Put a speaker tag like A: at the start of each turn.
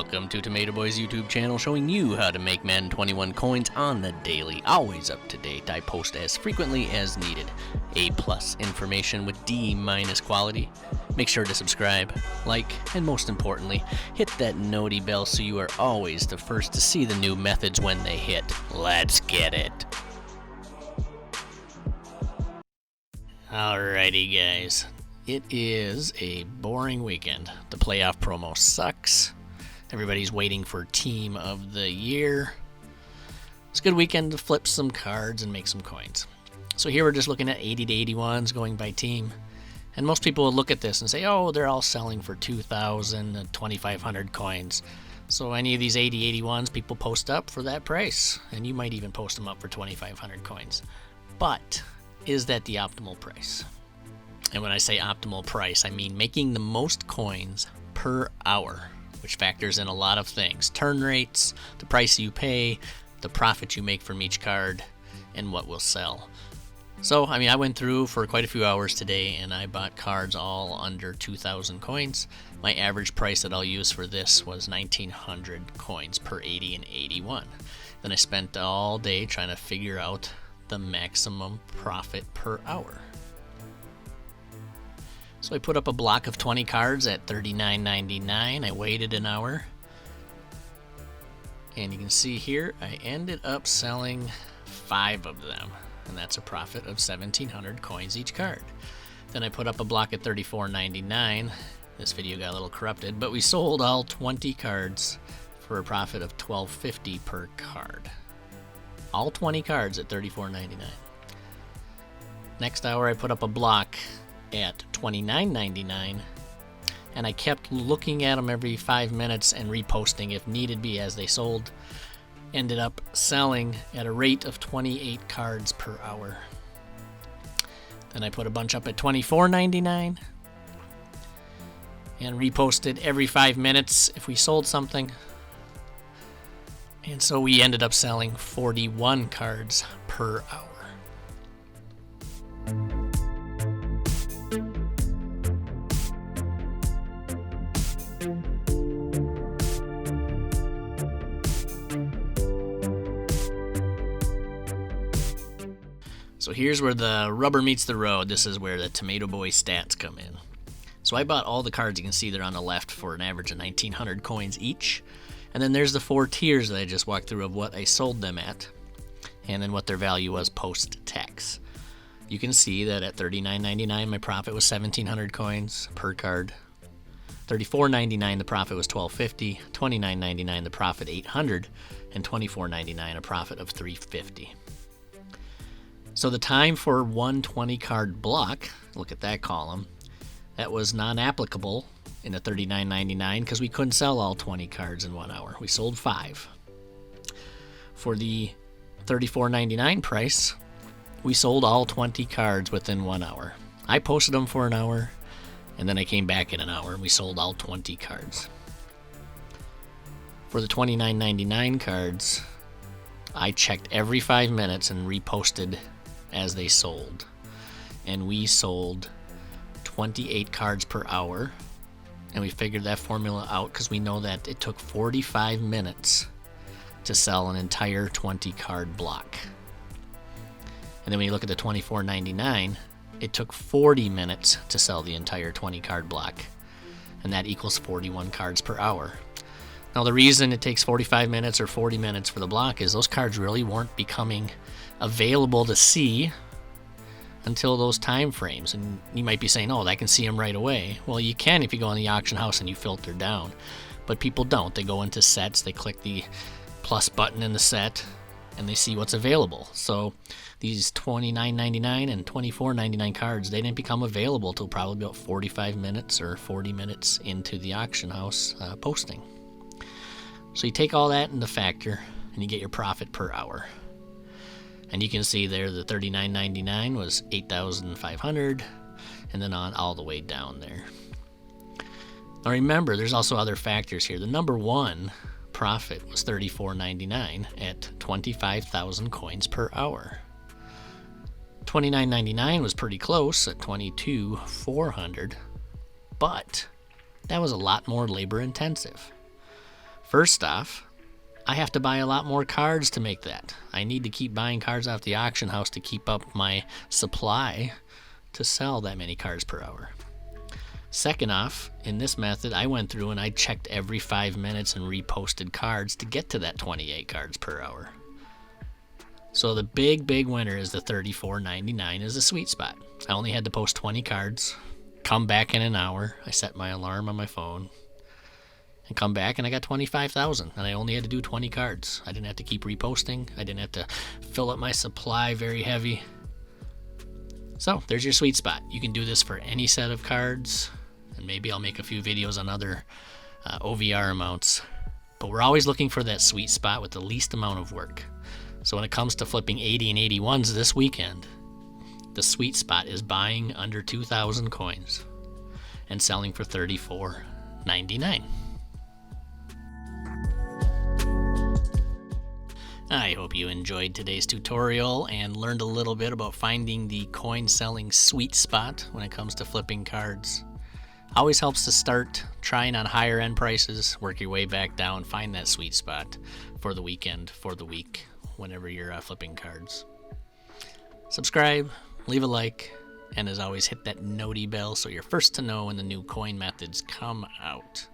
A: Welcome to Tomato Boy's YouTube channel, showing you how to make Madden 21 coins on the daily. Always up to date. I post as frequently as needed. A+ information with D- quality. Make sure to subscribe, like, and most importantly, hit that noti bell so you are always the first to see the new methods when they hit. Let's get it. Alrighty guys, it is a boring weekend. The playoff promo sucks. Everybody's waiting for Team of the Year. It's a good weekend to flip some cards and make some coins. So here we're just looking at 80 to 81s going by team. And most people will look at this and say, oh, they're all selling for 2,000 and 2,500 coins. So any of these 80, 81s, people post up for that price. And you might even post them up for 2,500 coins. But is that the optimal price? And when I say optimal price, I mean making the most coins per hour, which factors in a lot of things. Turn rates, the price you pay, the profit you make from each card, and what will sell. So, I went through for quite a few hours today, and I bought cards all under 2,000 coins. My average price that I'll use for this was 1,900 coins per 80 and 81. Then I spent all day trying to figure out the maximum profit per hour. So I put up a block of 20 cards at $39.99. I waited an hour. And you can see here, I ended up selling 5 of them. And that's a profit of 1,700 coins each card. Then I put up a block at $34.99. This video got a little corrupted, but we sold all 20 cards for a profit of $12.50 per card. All 20 cards at $34.99. Next hour I put up a block at $29.99, and I kept looking at them every 5 minutes and reposting if needed be as they sold. Ended up selling at a rate of 28 cards per hour. Then I put a bunch up at $24.99 and reposted every 5 minutes if we sold something. And so we ended up selling 41 cards per hour. So here's where the rubber meets the road. This is where the Tomato Boy stats come in. So I bought all the cards. You can see they're on the left for an average of 1,900 coins each. And then there's the 4 tiers that I just walked through of what I sold them at, and then what their value was post-tax. You can see that at $39.99 my profit was 1,700 coins per card. $34.99 the profit was $12.50. $29.99 the profit 800, and $24.99 a profit of $3.50. So the time for one 20 card block, look at that column, that was non-applicable in the $39.99 because we couldn't sell all 20 cards in 1 hour. We sold 5. For the $34.99 price, we sold all 20 cards within 1 hour. I posted them for an hour, and then I came back in an hour and we sold all 20 cards. For the $29.99 cards, I checked every 5 minutes and reposted as they sold, and we sold 28 cards per hour. And we figured that formula out because we know that it took 45 minutes to sell an entire 20 card block. And then when you look at the $24.99, it took 40 minutes to sell the entire 20 card block, and that equals 41 cards per hour. Now the reason it takes 45 minutes or 40 minutes for the block is those cards really weren't becoming available to see until those time frames. And you might be saying, oh, I can see them right away. Well, you can if you go in the auction house and you filter down, but people don't. They go into sets, they click the plus button in the set, and they see what's available. So these $29.99 and $24.99 cards, they didn't become available till probably about 45 minutes or 40 minutes into the auction house posting. So you take all that into factor and you get your profit per hour. And you can see there the $39.99 was 8,500, and then on all the way down there. Now remember, there's also other factors here. The number one profit was $34.99 at 25,000 coins per hour. $29.99 was pretty close at 22,400, but that was a lot more labor intensive. First off, I have to buy a lot more cards to make that. I need to keep buying cards off the auction house to keep up my supply to sell that many cards per hour. Second off, in this method, I went through and I checked every 5 minutes and reposted cards to get to that 28 cards per hour. So the big winner is the $34.99 is the sweet spot. I only had to post 20 cards, come back in an hour. I set my alarm on my phone and come back and I got 25,000 and I only had to do 20 cards. I didn't have to keep reposting. I didn't have to fill up my supply very heavy. So there's your sweet spot. You can do this for any set of cards, and maybe I'll make a few videos on other OVR amounts. But we're always looking for that sweet spot with the least amount of work. So when it comes to flipping 80 and 81s this weekend, the sweet spot is buying under 2,000 coins and selling for $34.99. I hope you enjoyed today's tutorial and learned a little bit about finding the coin selling sweet spot when it comes to flipping cards. Always helps to start trying on higher end prices, work your way back down, find that sweet spot for the weekend, for the week, whenever you're flipping cards. Subscribe, leave a like, and as always, hit that noti bell so you're first to know when the new coin methods come out.